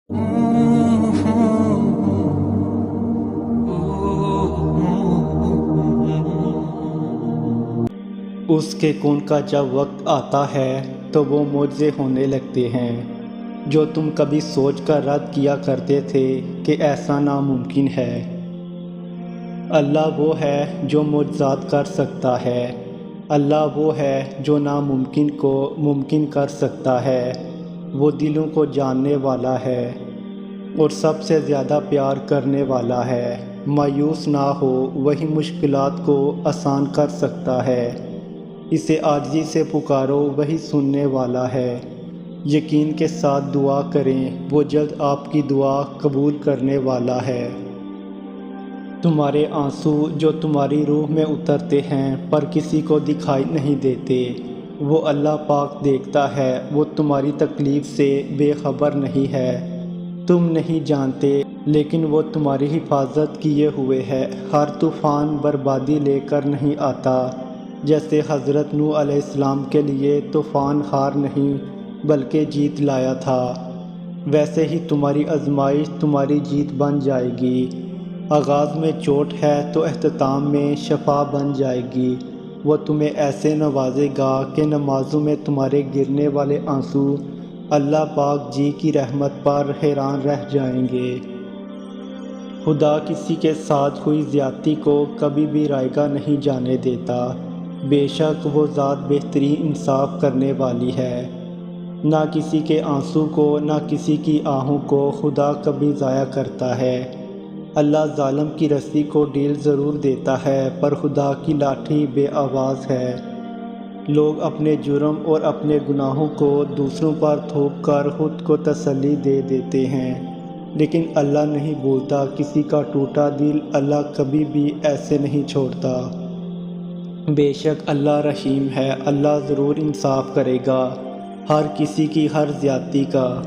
اس کے کون کا جب وقت آتا ہے تو وہ معجزے ہونے لگتے ہیں جو تم کبھی سوچ کر رد کیا کرتے تھے کہ ایسا ناممکن ہے۔ اللہ وہ ہے جو معجزات کر سکتا ہے۔ اللہ وہ ہے جو ناممکن کو ممکن کر سکتا ہے۔ وہ دلوں کو جاننے والا ہے اور سب سے زیادہ پیار کرنے والا ہے۔ مایوس نہ ہو، وہی مشکلات کو آسان کر سکتا ہے۔ اسے عاجزی سے پکارو، وہی سننے والا ہے۔ یقین کے ساتھ دعا کریں، وہ جلد آپ کی دعا قبول کرنے والا ہے۔ تمہارے آنسو جو تمہاری روح میں اترتے ہیں پر کسی کو دکھائی نہیں دیتے، وہ اللہ پاک دیکھتا ہے۔ وہ تمہاری تکلیف سے بے خبر نہیں ہے، تم نہیں جانتے، لیکن وہ تمہاری حفاظت کیے ہوئے ہے۔ ہر طوفان بربادی لے کر نہیں آتا۔ جیسے حضرت نوح علیہ السلام کے لیے طوفان ہار نہیں بلکہ جیت لایا تھا، ویسے ہی تمہاری آزمائش تمہاری جیت بن جائے گی۔ آغاز میں چوٹ ہے تو اختتام میں شفا بن جائے گی۔ وہ تمہیں ایسے نوازے گا کہ نمازوں میں تمہارے گرنے والے آنسو اللہ پاک جی کی رحمت پر حیران رہ جائیں گے۔ خدا کسی کے ساتھ ہوئی زیادتی کو کبھی بھی رائیگاں نہیں جانے دیتا۔ بے شک وہ ذات بہترین انصاف کرنے والی ہے۔ نہ کسی کے آنسو کو، نہ کسی کی آہوں کو خدا کبھی ضائع کرتا ہے۔ اللہ ظالم کی رسی کو ڈھیل ضرور دیتا ہے، پر خدا کی لاٹھی بے آواز ہے۔ لوگ اپنے جرم اور اپنے گناہوں کو دوسروں پر تھوپ کر خود کو تسلی دے دیتے ہیں، لیکن اللہ نہیں بھولتا کسی کا ٹوٹا دل۔ اللہ کبھی بھی ایسے نہیں چھوڑتا۔ بے شک اللہ رحیم ہے، اللہ ضرور انصاف کرے گا ہر کسی کی ہر زیادتی کا۔